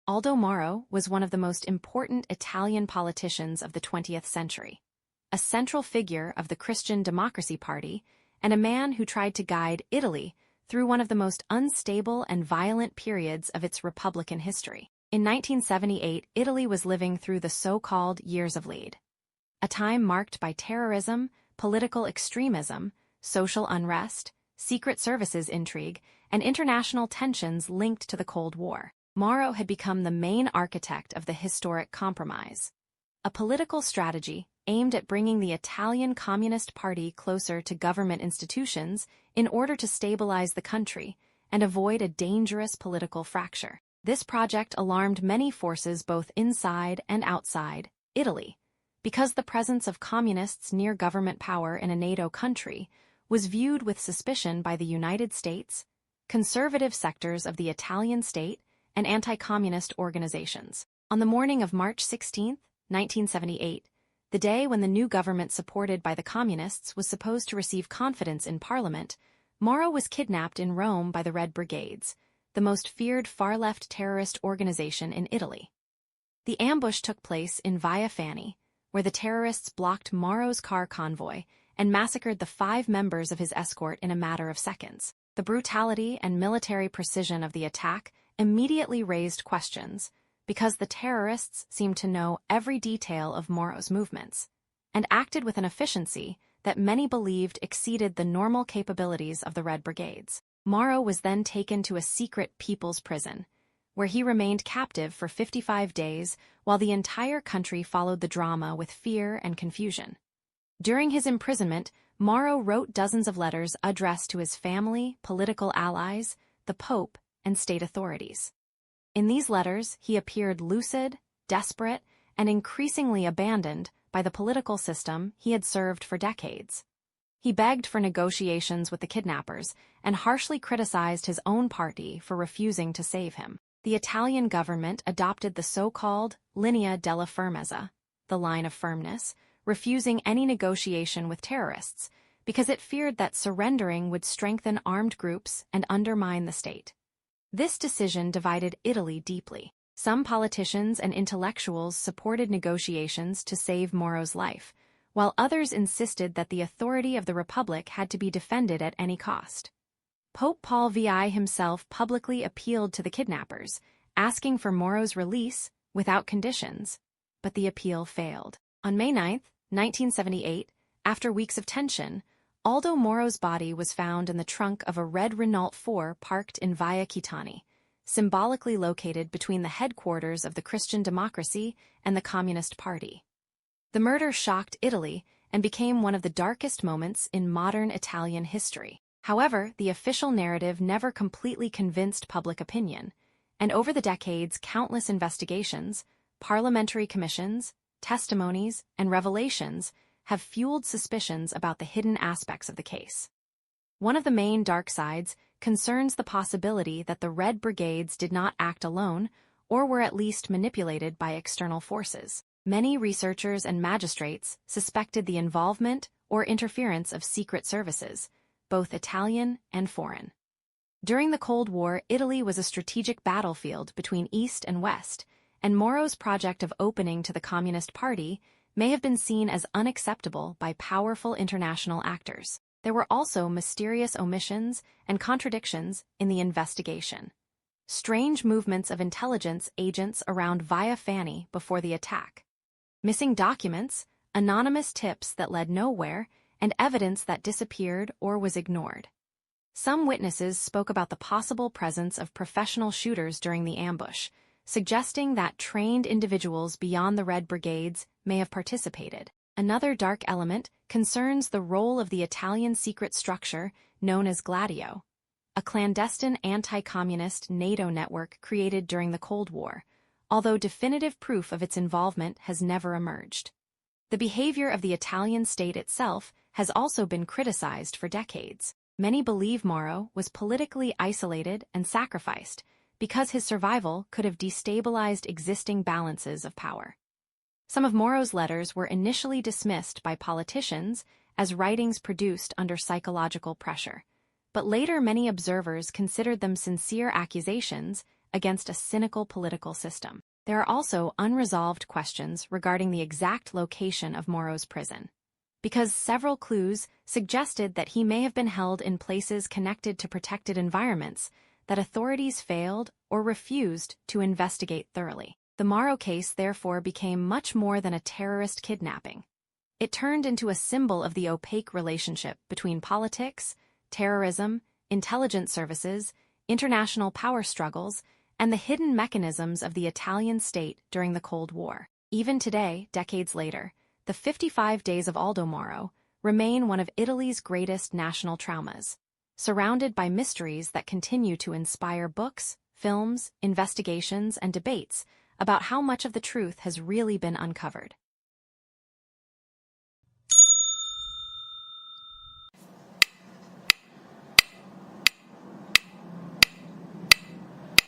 Aldo Moro was one of the most important Italian politicians of the 20th century, a central figure of the Christian Democracy Party, and a man who tried to guide Italy through one of the most unstable and violent periods of its Republican history. In 1978, Italy was living through the so-called Years of Lead, a time marked by terrorism, political extremism, social unrest, secret services intrigue, and international tensions linked to the Cold War. Moro had become the main architect of the historic compromise, a political strategy aimed at bringing the Italian Communist Party closer to government institutions in order to stabilize the country and avoid a dangerous political fracture. This project alarmed many forces both inside and outside Italy, because the presence of communists near government power in a NATO country was viewed with suspicion by the United States, conservative sectors of the Italian state, and anti-communist organizations. On the morning of March 16, 1978, the day when the new government supported by the communists was supposed to receive confidence in parliament, Moro was kidnapped in Rome by the Red Brigades, the most feared far-left terrorist organization in Italy. The ambush took place in Via Fani, where the terrorists blocked Moro's car convoy and massacred the 5 members of his escort in a matter of seconds. The brutality and military precision of the attack immediately raised questions, because the terrorists seemed to know every detail of Moro's movements, and acted with an efficiency that many believed exceeded the normal capabilities of the Red Brigades. Moro was then taken to a secret people's prison, where he remained captive for 55 days while the entire country followed the drama with fear and confusion. During his imprisonment, Moro wrote dozens of letters addressed to his family, political allies, the Pope, and state authorities. In these letters, he appeared lucid, desperate, and increasingly abandoned by the political system he had served for decades. He begged for negotiations with the kidnappers and harshly criticized his own party for refusing to save him. The Italian government adopted the so-called linea della firmezza, the line of firmness, refusing any negotiation with terrorists because it feared that surrendering would strengthen armed groups and undermine the state. This decision divided Italy deeply. Some politicians and intellectuals supported negotiations to save Moro's life, while others insisted that the authority of the Republic had to be defended at any cost. Pope Paul VI himself publicly appealed to the kidnappers, asking for Moro's release without conditions, but the appeal failed. On May 9, 1978, after weeks of tension, Aldo Moro's body was found in the trunk of a red Renault 4 parked in Via Kitani, symbolically located between the headquarters of the Christian Democracy and the Communist Party. The murder shocked Italy and became one of the darkest moments in modern Italian history. However, the official narrative never completely convinced public opinion, and over the decades, countless investigations, parliamentary commissions, testimonies, and revelations have fueled suspicions about the hidden aspects of the case. One of the main dark sides concerns the possibility that the Red Brigades did not act alone or were at least manipulated by external forces. Many researchers and magistrates suspected the involvement or interference of secret services, both Italian and foreign. During the Cold War, Italy was a strategic battlefield between East and West, and Moro's project of opening to the Communist Party may have been seen as unacceptable by powerful international actors. There were also mysterious omissions and contradictions in the investigation. Strange movements of intelligence agents around Via Fani before the attack. Missing documents, anonymous tips that led nowhere, and evidence that disappeared or was ignored. Some witnesses spoke about the possible presence of professional shooters during the ambush, suggesting that trained individuals beyond the Red Brigades may have participated. Another dark element concerns the role of the Italian secret structure known as Gladio, a clandestine anti-communist NATO network created during the Cold War, although definitive proof of its involvement has never emerged. The behavior of the Italian state itself has also been criticized for decades. Many believe Moro was politically isolated and sacrificed because his survival could have destabilized existing balances of power. Some of Moro's letters were initially dismissed by politicians as writings produced under psychological pressure, but later many observers considered them sincere accusations against a cynical political system. There are also unresolved questions regarding the exact location of Moro's prison, because several clues suggested that he may have been held in places connected to protected environments that authorities failed or refused to investigate thoroughly. The Moro case therefore became much more than a terrorist kidnapping. It turned into a symbol of the opaque relationship between politics, terrorism, intelligence services, international power struggles, and the hidden mechanisms of the Italian state during the Cold War. Even today, decades later, the 55 Days of Aldo Moro remain one of Italy's greatest national traumas, surrounded by mysteries that continue to inspire books, films, investigations, and debates about how much of the truth has really been uncovered.